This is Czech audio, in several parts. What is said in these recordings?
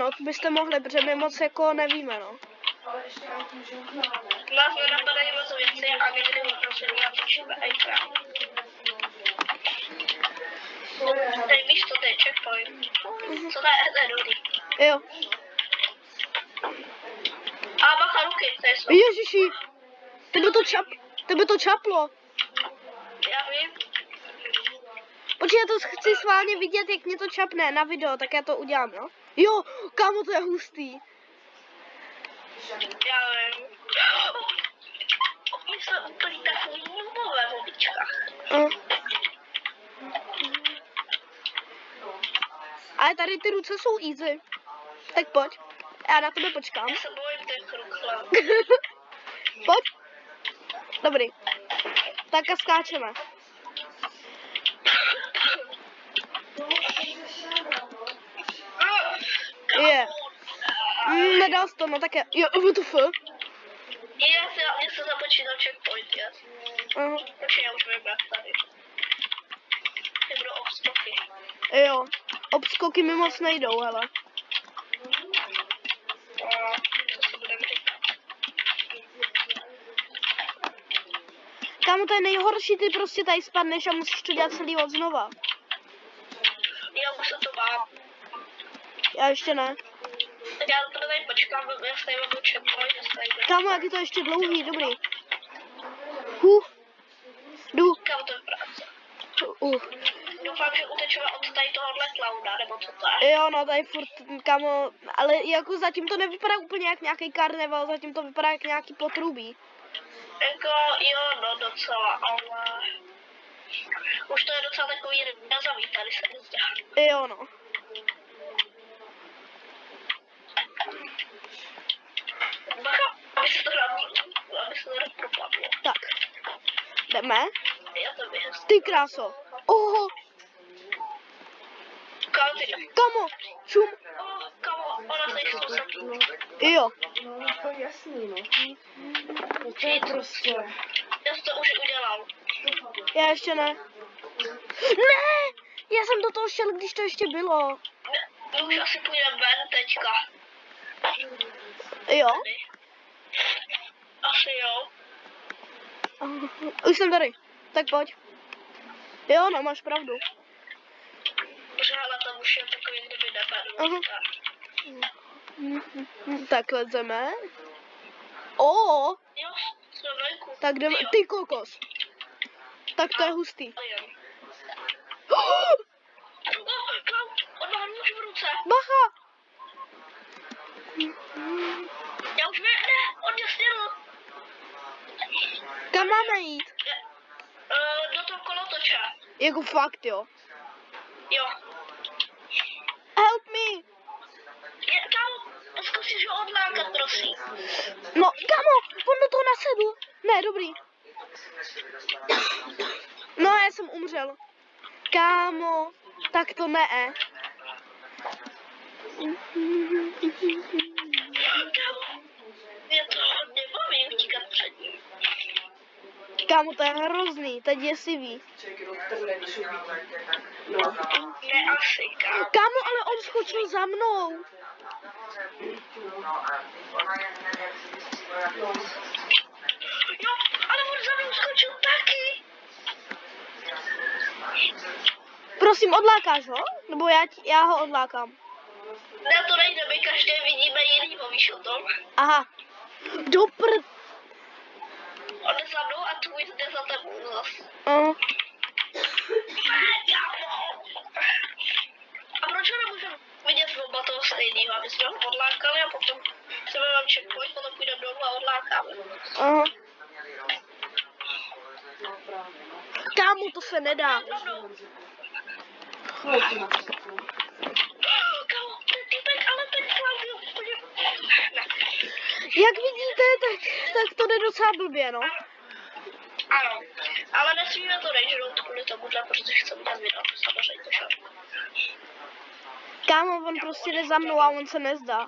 no, to byste mohli, protože my moc jako nevíme, no. Nás nenapadají moc věci a někdy prostě natočíme ekran. Tady místo, to je checkpoint. Co to je dobrý. Jo. A bacha ruky, to je jsou. Ježiši, to by to čaplo. Já vím. Počkej, já to chci schválně vidět, jak mě to čapne na video, tak já to udělám, jo? Jo, kámo, to je hustý. Já vím. My jsme úplně takový nubové v obličkách. Ale tady ty ruce jsou easy. Tak pojď. Já na tebe počkám. Já se bojím těch ruchle. Pojď. Dobrý. Tak a skáčeme. Je. Nedal jsi to, no tak je. Jo, WTF. Mně se započítal checkpoint, jas. Počkej, já už vím, jak tady. Ty budou obskoky. Jo. Obskoky mi moc nejdou, hele. Co si budeme říkat? Kámo, to je nejhorší, ty prostě tady spadneš a musíš to dělat celý od znova. Já už se to bám. Já ještě ne. Tak já to tady počkám, jestli mám checkpoint, jestli Kámo, jak je to ještě dlouhý, dobrý. Jdu. Kámo, to je práce. Doufám, že utečeme od tady tohohle klauna, nebo co to je. Jo, no tady furt, kámo, ale jako zatím to nevypadá úplně jak nějaký karneval, zatím to vypadá jak nějaký potrubí. Jako, jo, no docela, ale... Už to je docela takový razavý, tady se nezdá. Jo, no. Bacha, aby se to nepropadlo. Tak. Jdeme. Já to během. Ty kráso. Oho. Kamo, šum. Kamo, ona se jistou zatím. Jo. No, to je jasný, no. To je prostě... Já jsem to už udělal. Já ještě ne. Ne! Já jsem do toho šel, když to ještě bylo. My už asi půjdeme ven teďka. Jo. Asi jo. Už jsem tady. Tak pojď. Jo, no, máš pravdu. Protože hele, tam už je takový, kdyby nepadl. Tak lezeme. O, Jo, jsme venku. tak jdeme. Ty kokos. Tak to je hustý. Kam? On má nůž v ruce. Bacha! Já už vím, ne, on mě snědl. Kam máme jít? Do toho kolotoče. Jako fakt, jo. Jo. Help me! Kámo, zkusíš ho odlákat, prosím. No, kamo, on do toho nasedl. Ne, dobrý. No, já jsem umřel. Kámo, tak to ne. Kámo, mě to nebaví utíkat před ním. Kámo, to je hrozný, to je děsivý. Ne, asi, kámo. Kámo, ale on skočil za mnou. Jo, ale on za mnou skočil taky. Prosím, odlákáš ho? Nebo já ho odlákám? Ne, to nejde, my každý vidíme jinýho, víš o tom? Aha. On jde za mnou a tvůj jde za tebou zas. A proč ho nemůžeme vidět oba toho stejného, aby jsme ho odlákali a potom se vám checkpoint, potom půjdeme dolů a odlákáme. Aha. Kámo, to se nedá. Kámo, ten týpek, ale ten chlap byl úplně... Jak vidíte, tak to jde docela blbě, no. Ano, ale nesmíme to rejžnout kvůli tomuhle, protože chceme udělat video, samozřejmě to šel. Kámo, on prostě jde za mnou a on se nezdá.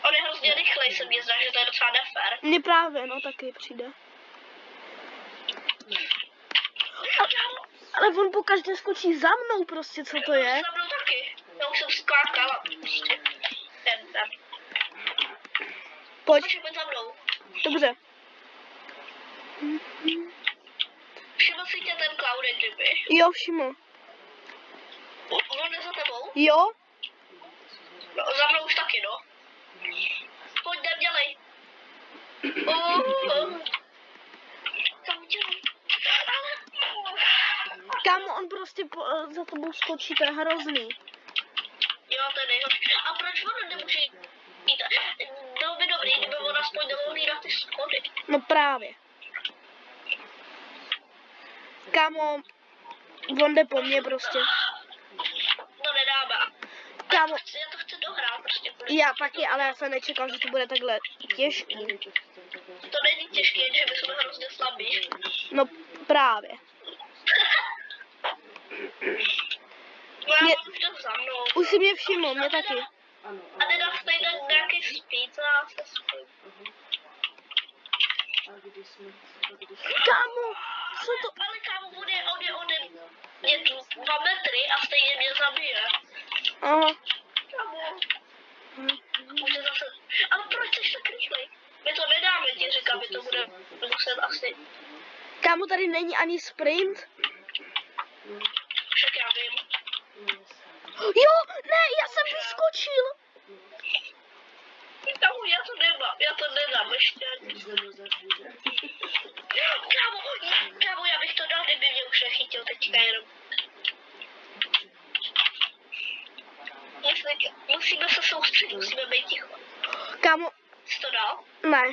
On je hrozně rychlej, se mi zdá, že to je docela nefér. Mně právě, no, taky přijde. Ale on pokaždé skočí za mnou prostě, co to je? Za mnou taky. Já už jsem skákala. prostě. Ten. Pojď, Pojď za mnou. dobře. Všiml si tě ten clown, kdyby. Jo, všiml. On jde za tebou? Jo? No, za mnou už taky, no. Pojď, jdem, dělej. Tam dělej. Kámo, on prostě za tebou skočí, to je hrozný. Jo, to je nejhorší. A proč on nemůže jít? Bylo by dobrý, kdyby on aspoň nemohl jít na ty schody. No právě. Kámo, on jde po mně prostě. To nedáme. Kámo, Já to chci dohrát prostě. já taky, ale já jsem nečekal, že to bude takhle těžký. To není těžké, že my jsme hrozně slabí. No právě. No já Mě- mám už to za mnou. Už si mě všiml, mě taky. A nedá se tady dát nějaký speed, co já se spím. Kámo, co to? Ale kámo, on je tu 2 metry a stejně mě zabije. Aha. Kámo. Může zase... Ale proč jsi tak rychlej? My to nedáme, ti říkám, my to bude muset asi. Kámo, tady není ani sprint. Však já vím. Jo, ne, já jsem vyskočil. Kámo, já to nedám ještě. Kámo, já bych to dal, kdyby mě už nechytil teďka jenom. Musíme se soustředit, musíme být ticho. Kámo, Jsi to dal? ne.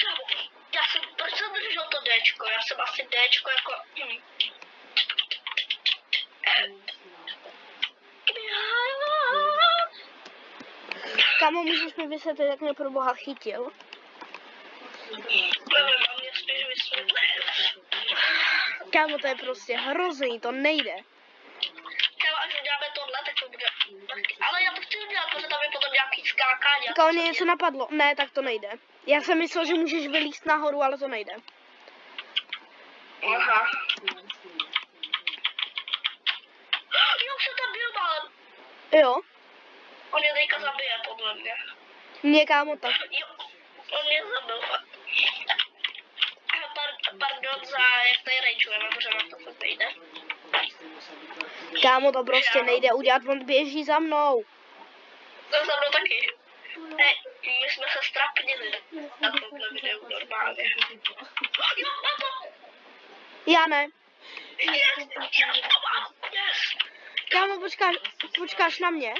Kámo, proč jsem držel to Dčko? Já jsem asi Dčko jako... Kámo, můžeš mi vysvětlit, jak mě pro boha chytil? Nevím, a mě spíš vysvětlit. Kámo, to je prostě hrozný, to nejde. Kámo, až uděláme tohle, tak to bude... Ale já to chci udělat, protože tam je potom nějaký skákání. Kámo, mě něco napadlo. Ne, tak to nejde. Já jsem myslel, že můžeš vylízt nahoru, ale to nejde. Aha. Jo, už jsem tam byl, ale Jo, on mě teďka zabije, podle mě. mě kámo tak. Jo, on mě zabil. Pardon za jak tady rejčujeme, protože na to fakt nejde. Kámo, to prostě nejde udělat, on běží za mnou. To za mnou taky. Hej, my jsme se strapnili na tomhle videu normálně. Jo, mám to! Já ne. Yes! Yes! Kámo, počkáš na mě?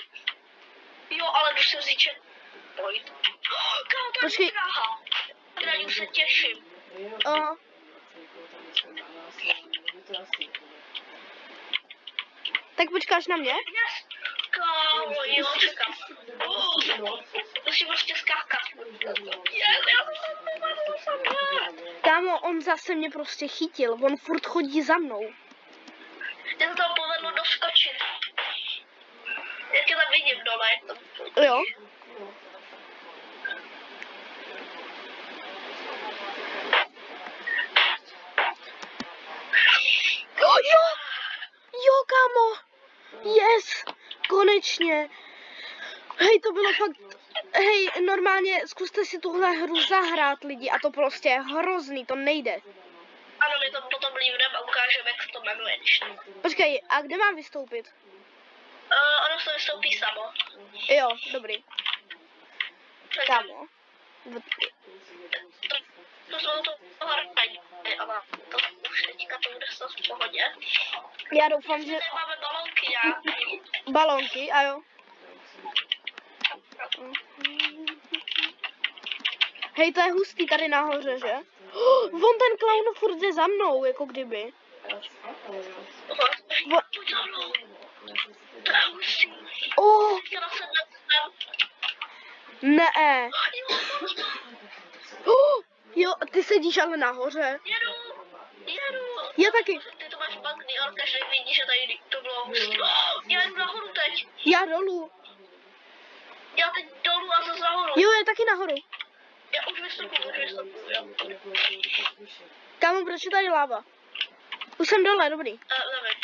Jo, ale musím říct, že... Pojď. Kámo, to je Počkej. dráha. Na ní se těším. Aha. Tak počkáš na mě? Yes! Kámo, jo, čekám. Musím prostě skákat. Yes, já jsem Kámo, on zase mě prostě chytil, on furt chodí za mnou. Já se tam povedlo doskočit. Já tě tam vidím dole, jak to Jo. Oh, jo! Jo, kámo! Yes! Konečně! Hej, to bylo fakt... Hej, normálně zkuste si tuhle hru zahrát, lidi, a to prostě je hrozný, to nejde. Ano, my to potom líbneme a ukážeme, jak se to jmenuje. Počkej, a kde mám vystoupit? Ono se vystoupí samo. Jo, dobrý. Takže Kámo. to jsou to hraní, ale to už teďka to bude snad v pohodě. Já doufám, že... Tady máme balonky nějaký. Balonky, a jo. Hej, to je hustý tady nahoře, že? Oh, on ten clown furt jde za mnou, jako kdyby. Pojď za mnou. To je hustý. Oh, Chtěla jsem na ne. Jo, Oh, jo, ty sedíš ale nahoře. jedu. Já taky. Ty to máš špatný, ale každý vidí, že tady to bylo hustý. Já jdu nahoru teď. Já dolů. Já teď dolů a zase nahoru. Jo, já taky nahoru. Já už vystupuju, jo. Kámo, proč je tady láva? Už jsem dole, dobrý. Nevím.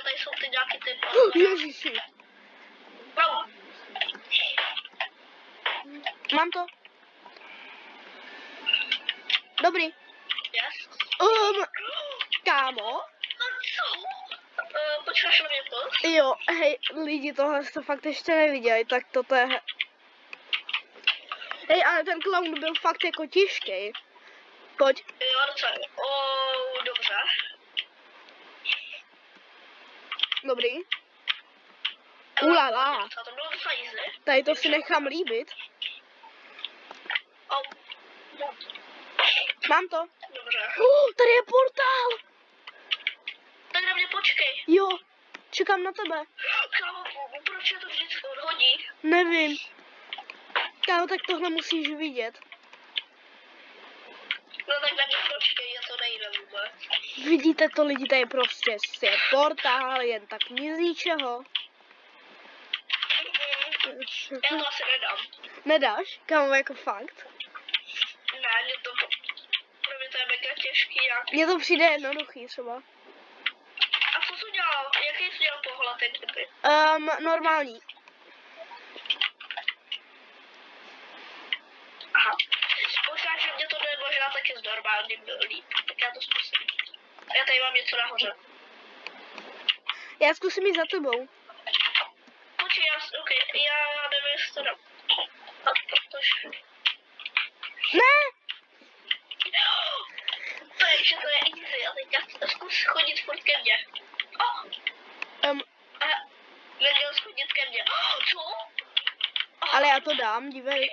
tady jsou ty nějaký ty... Ježiši. Bravo. Mám to. Dobrý. Yes. Kámo. No co? Počkáš na mě to? Jo, hej, lidi, tohle to fakt ještě neviděli, tak toto je... Hej, ale ten clown byl fakt jako těžký. Pojď. Jo, docela. Dobře. Dobrý. Ulala. To bylo docela easy. Tady to si nechám líbit. No, Mám to. dobře. Tady je portál. Tak na mě počkej. Jo, čekám na tebe. Kámo, proč je to vždycky odhodí? Nevím. Kámo, tak tohle musíš vidět. No tak na mě počkej, já to nejde vůbec. Vidíte to, lidi, tady prostě je portál, jen tak nic z ničeho. Já to asi nedám. Nedáš? Kámo, jako fakt? Ne, mě to... Pro mě to je mega těžký. Jak... Mně to přijde jednoduchý třeba. A co jsi dělal? Jaký jsi dělal pohled, ten typy? Normální. Aha. Možná, že mě to jde možná taky s normálním líp. Tak já to zkusím. Já tady mám něco nahoře. Já zkusím jít za tebou. Počkej, já nevím, jestli to dám. A protože... Ne! Takže to je easy, a teď já zkus chodit furt ke mně. Neměl chodit ke mně. Co? Ale já to dám, dívej.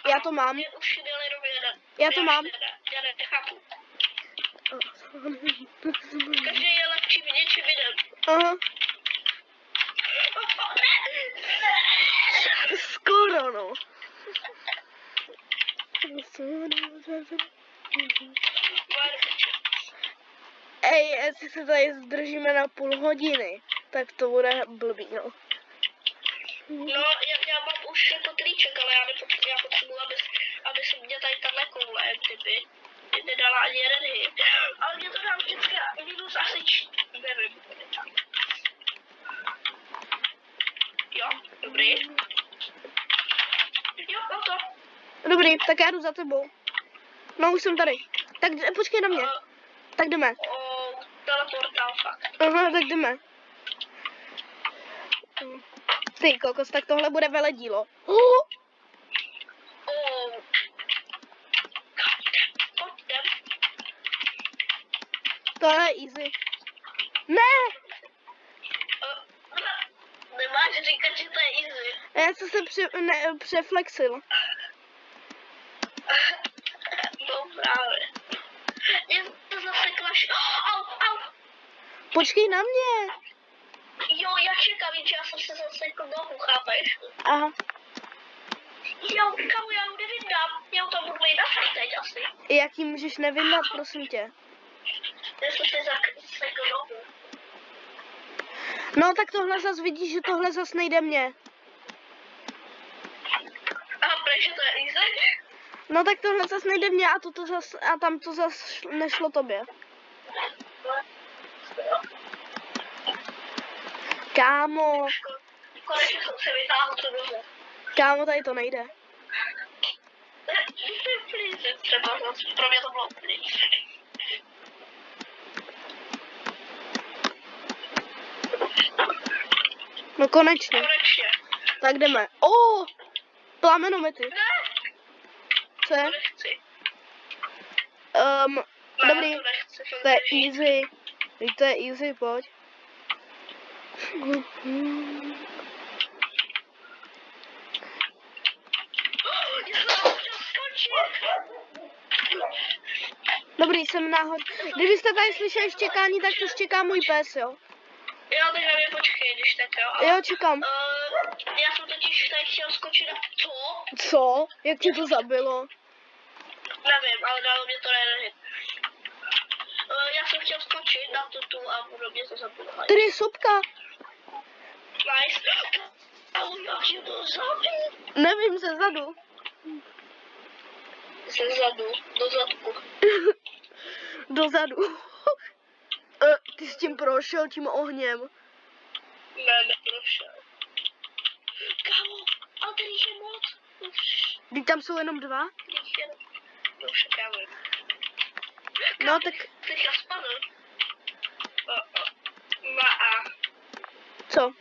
Já to mám. Mě už chyběl jenom jeden. Já to mám. Já nechápu. Každý je lepší v něčím jiném. Aha. Skoro, no. Ej, jestli se tady zdržíme na půl hodiny, tak to bude blbý, no. No, já mám už jako triček, ale já potřebuji, aby se mě tady tahle koule, kdyby nedala ani jeden hit. Ale mě to dám vždycky minus asi nevím. Jo, dobrý. Jo, mám to. Dobrý, tak já jdu za tebou. No, už jsem tady. Tak počkej na mě. Tak jdeme. Teleportál fakt. Aha, tak jdeme. Ty kokos, tak tohle bude veledílo. Pojďte. Tohle je easy. Ne! Nemáš říkat, že to je easy. Já jsem se přeflexil. No právě. Je to zase klaš. Au. Počkej na mě. Jo, já čekám, že já jsem se zase jako nohu, chápeš? Aha. Jo, kamu, já ji nevyndám. Já to budu mít na teď asi. Jak ji můžeš nevyndat, prosím tě? Jestli si jako nohu. No tak tohle zas vidíš, že tohle zas nejde mně. A proč to je easy? No tak tohle zas nejde mně a tam to zas nešlo tobě. Kámo. Konečně jsem se vytáhl tu nohu. Kámo, tady to nejde. Třeba pro mě to bylo úplně. No konečně. Konečně. Tak jdeme. Plamenomety. Ne, Co je? to nechci. Dobrý. To nechci. To je easy. Teď to je easy, pojď. Dobrý, jsem náhod. Kdybyste tady slyšeli štěkání, tak to štěká můj pes, jo? Jo, teď na mě počkej, když tak jo. Jo, čekám. Já jsem totiž tady chtěl skočit na... Co? Co? Jak tě to zabilo? Nevím, ale dalo mě to jeden hit. Já jsem chtěl skočit na tu a ono mě to zabilo. Tady je sopka. Nice. Jak je to zabil? Nevím, ze zadu. Ze zadu, do zadku. Do zadu. Ty s tím prošel, tím ohněm. Ne, neprošel. Kámo, ale tady jich je moc. Teď tam jsou jenom 2? Teď je... No však já vím. No tak, Teď já spadl. No a... co?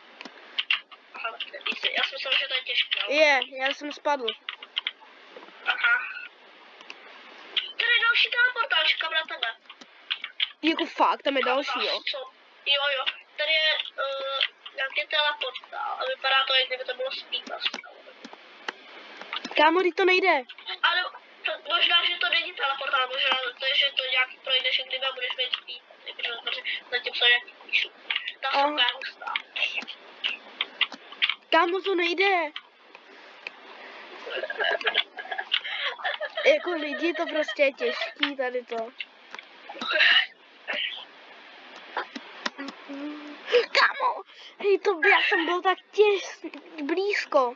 Aha, tak to je easy. Já si myslel, že to je těžké. ale- Je, já jsem spadl. Aha. Tady je další teleportáž, kam na tebe. Jako fakt, tam je další, jo. Co? Jo. Tady je nějaký teleportál a vypadá to, jak kdyby to bylo speedbus. Kámo, teď to nejde. Ale možná, že to není teleportál, možná to je, že to nějaký projdeš, jak kdyby a budeš mít speed. Protože zatím jsou nějaký píšu. Ta Aha. super hustá. Kámo, to nejde. Jako lidi, to prostě je těžký tady to. Kámo, hej, to já jsem byl tak blízko.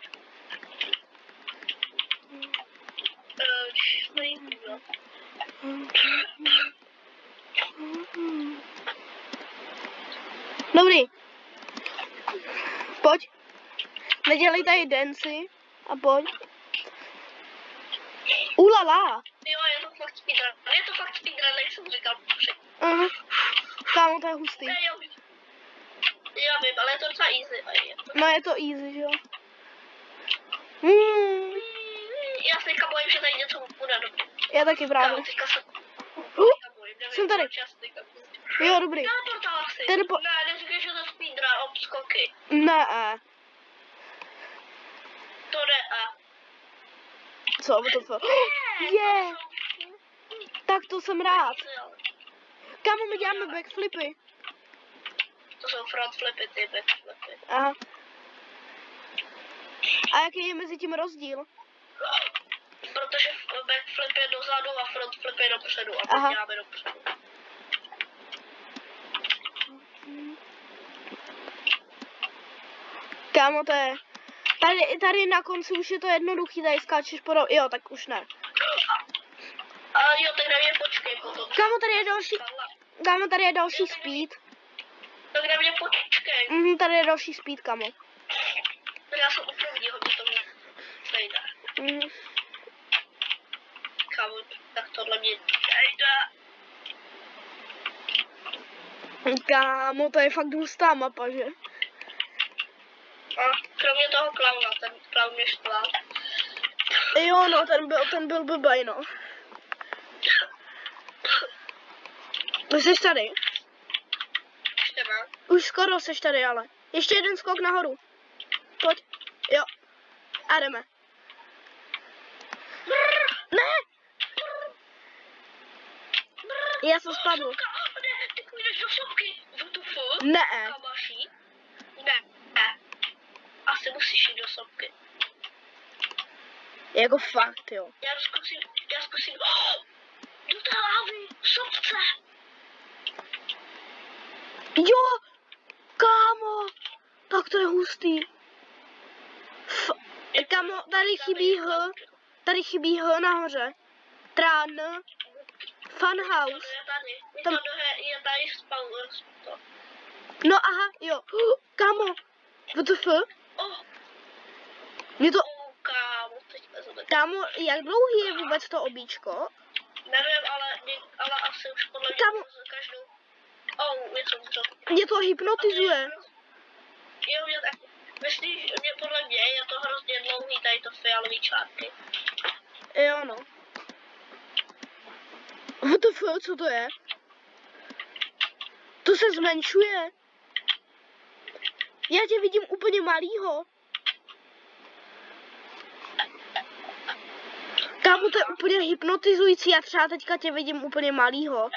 Dobrý. Pojď. Nedělej tady dancy a pojď. Ulala. Jo, je to fakt speedrun. Je to fakt speedrun, jak jsem říkal předtím. Aha. Kámo, to je hustý. Ne, jo. Já vím, ale je to docela easy. A je to... No je to easy, že jo? Já se teďka bojím, že tady něco bude dobrý. Já taky právě. Kámo, teďka se... Jsem tady. Jo, dobrý. Teleportál asi. Telepo- Ne, neříkej, že to je speedrun, obskoky. Ne. To ne, Co, to je. Tak to jsem rád. Kámo, my děláme backflipy. To jsou front flipy, ty backflipy. Aha. A jaký je mezi tím rozdíl? Protože backflip je dozadu a front flip je dopředu a Aha. my děláme dopředu. Kámo, to je... Tady na konci už je to jednoduchý, tady skáčeš po... Jo, tak už ne. A jo, tak na mě počkej potom. Kámo, tady je další speed. Tak na mě počkej. Tady je další speed, kámo. Tak já jsem upravdí, hodně to mě nejde. Kámo, tak tohle mě nejde. Kámo, to je fakt hustá mapa, že? A kromě toho klauna, ten klaun mě štval. Jo, no, ten byl blbej, no. Jsi tady? Ještě ne. Už skoro jsi tady, ale. Ještě jeden skok nahoru. Pojď. Jo. A jdeme. Ne! Já jsem spadl. Ne, ty půjdeš do sopky. WTF? Ne. Kamaší? Ne. Asi musíš jít do sopky. Jako fakt, jo. Já zkusím. Do té lávy, v sopce. Jo! Kámo! Tak to je hustý. Kámo, tady chybí H nahoře. Tran. Funhouse. Tam je tady spawn. No aha, jo. Kámo, WTF? Mě to... Kámo, teďka zase. Kámo, jak dlouhý je vůbec to obíčko? Nevím, ale asi už podle mě Kámo. za každou... je to umřel. Mě to hypnotizuje. Jo, mě tak... Myslíš, že podle mě je to hrozně dlouhý, tady to fialový čárky. Jo, no. WTF, co to je? To se zmenšuje. Já tě vidím úplně malýho. Kámo, to je úplně hypnotizující. Já třeba teďka tě vidím úplně malýho.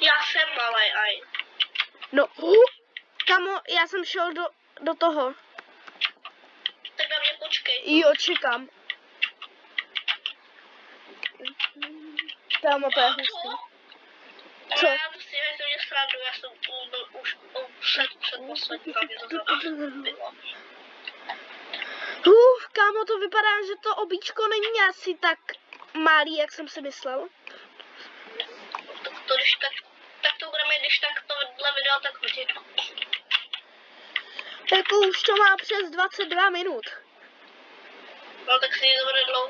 Já jsem malej, aj. No, kámo, já jsem šel do toho. Tak na mě počkej. Jo, čekám. Kámo, to je hustý. Co? Já to si nejsem mě srandu, já jsem už předposlední, tam mě to bylo. Kámo, to vypadá, že to obíčko není asi tak malý, jak jsem si myslel. To když tak to budeme, když tak tohle video tak hodit. Jako už to má přes 22 minut. No tak si to bude dlouho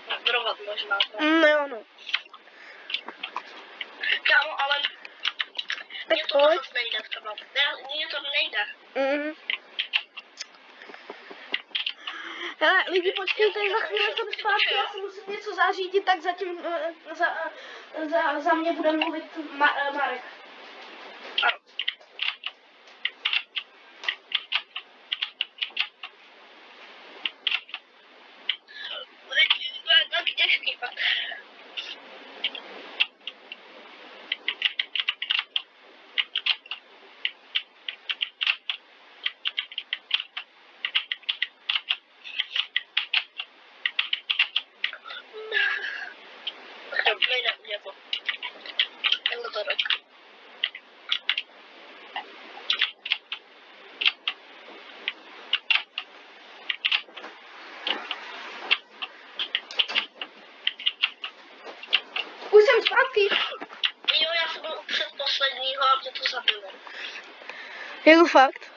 nadrovat možná. Jo, no. Kámo, ale Tak mně to pojď. zase nejde třeba. Mně to nejde. Mhm. Hele, lidi, počkejte, za chvíli jsem zpátky, já si musím něco zařídit, tak zatím za mě bude mluvit Marek. Ano. To je tak těžký fakt. Nejde mě to. Takhle to řekl. Už jsem zpátky. Jo, já jsem byl u předposledního a mě to zabilo. Jako fakt.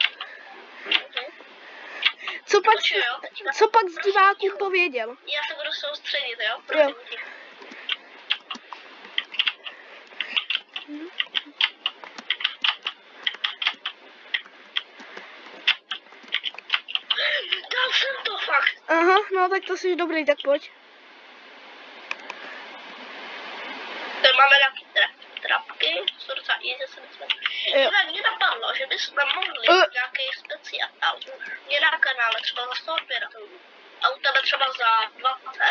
Počkej, jo, teďka. Co pak s divákům pověděl? Já se budu soustředit, jo? Jo. Prosím tě. Dal jsem to fakt. Aha, no tak to jsi dobrý, tak pojď. Tady máme nějaký trapky, sorca easy se myslím. Jo. Mě napadlo, že bychom mohli nějaký speciál mě na kanále třeba za 105 a u tebe třeba za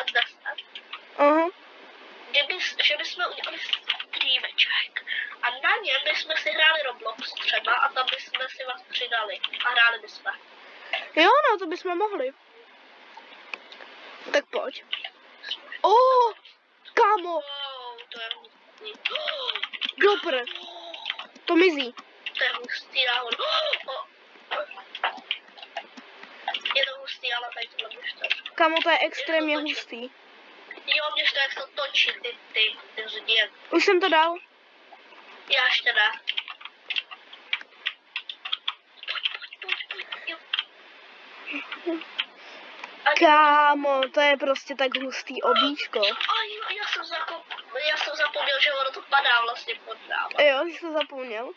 20 Aha. že bychom udělali streameček a na něm bychom si hráli Roblox třeba a tam bychom si vás přidali a hráli bychom. Jo, no, to bychom mohli. Tak pojď. Kámo, Wow, to je hustý. dobře. To mizí. To je hustý náhod. Je to hustý, ale tady tohle můžeš to. Kámo, to je extrémně hustý. Jo, mě to jak to točí, ty zdi. Už jsem to dal. Já ještě ne. Pojď, jo. Kámo, to je prostě tak hustý obíčko. A jo, já jsem zapomněl, že ono to padá vlastně pod náma. Jo, jsi to zapomněl.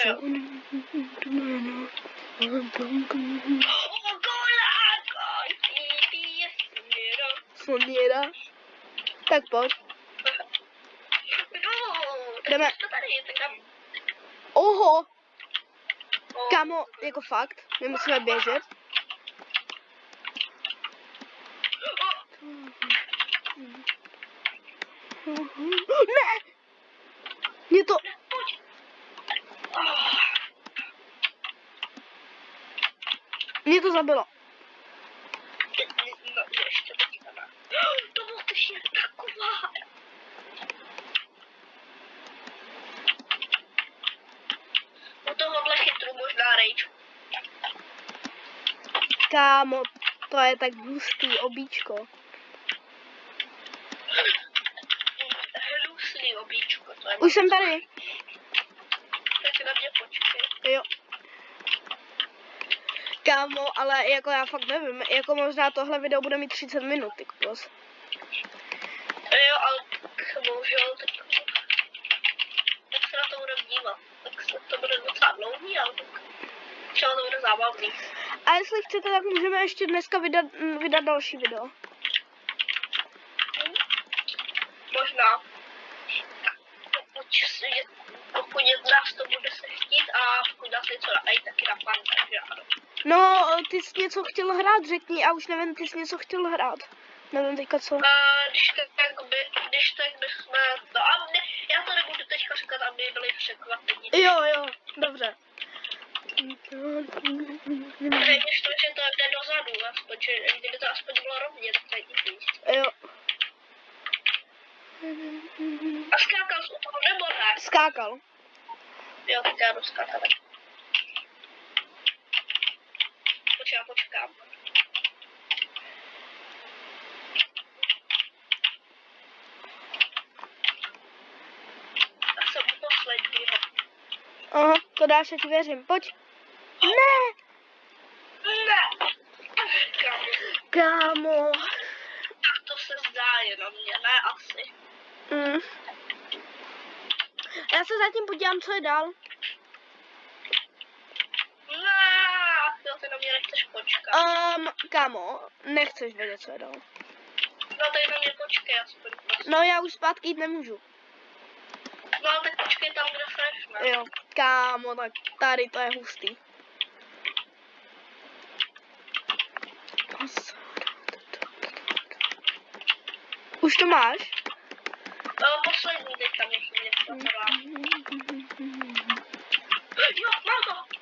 Jo. Soněra. Tak pojď. Jdeme. Oho, kámo, jako fakt, my musíme běžet. Ne! Mě to... Mě to zabilo. No, ještě teďka ne. To bylo ještě taková. U tohohle chytru možná rage. Kámo, to je tak hustý obíčko. Hnusný obíčko, to je. Už jsem tady. Tak na mě počkej. Jo. Kámo, ale jako já fakt nevím, jako možná tohle video bude mít 30 minut, ty kokos. Jo, ale tak bohužel teď. Jak se na to budeme dívat? Tak se to bude docela dlouhý, ale tak třeba to bude zábavný. A jestli chcete, tak můžeme ještě dneska vydat další video. Možná. Pokud nás to bude se chtít a pokud nás něco najít, taky napadne, takže ano. No, ty jsi něco chtěl hrát, řekni, a už nevím, ty jsi něco chtěl hrát. Nevím teďka co. Když tak bychom, no a ne, já to nebudu teďka říkat, aby byli překvapení. Jo, dobře. Řekněš to, že to jde dozadu, aspoň, že kdyby to aspoň bylo rovně, tak to je víc. Jo. A skákal jsi u toho, nebo ne? Skákal. Jo, tak já jdu skákat. Počkám. Aha, to dáš, já ti věřím. Pojď. Ne! Ne! Kámo, Kámo. tak to se zdá jenom mě, ne asi. Mm. Já se zatím podívám, co je dál. Ne, jo, ty na mě nechceš počkat. Kámo, nechceš vědět, co je dál. No tady na mě počkej aspoň. No, já už zpátky jít nemůžu. No ale tak počkej tam, kde seš, ne? Jo, kámo, tak tady to je hustý. Už to máš? Poslední teď tam je chvíli. Jo, mám to.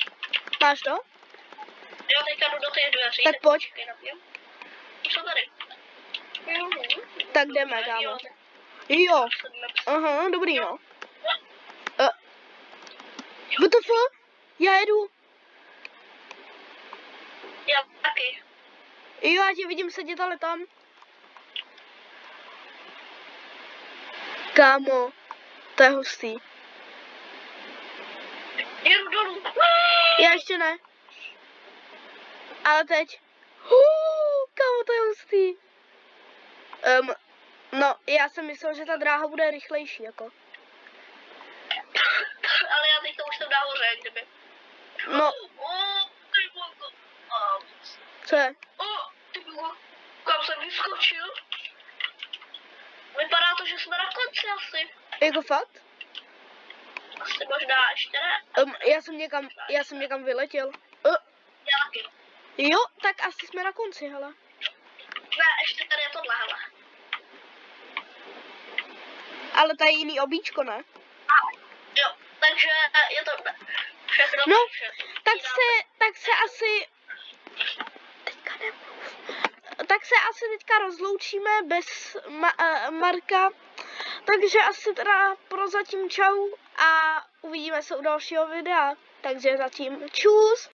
Máš to? Jo, teďka jdu do těch dveří. Tak pojď. Počkej, napiju. Co tady? Tak jdeme, kámo. Jo, Jo. sedneme. Aha, dobrý, no. WTF? Já jedu. Já taky. Jo, já tě vidím sedět ale tam. Kámo, to je hustý. Jedu dolů. Já ještě ne. Ale teď. Kámo, to je hustý. No, já jsem myslel, že ta dráha bude rychlejší, jako. Ale já teďka už jsem nahoře, jak kdyby. No, Ty bogo. co je? Ty bogo. Kam jsem vyskočil? Vypadá to, že jsme na konci asi. Jako fakt? Asi možná ještě ne. Já jsem někam vyletěl. Já taky. Jo, tak asi jsme na konci, hele. Ne, ještě tady je tohle, hele. Ale to je jiný obíčko, ne? Jo, takže je to všechno. No, takže tak se asi... Teďka nemluv. Tak se asi teďka rozloučíme bez Marka. Takže asi teda prozatím čau a uvidíme se u dalšího videa. Takže zatím čus.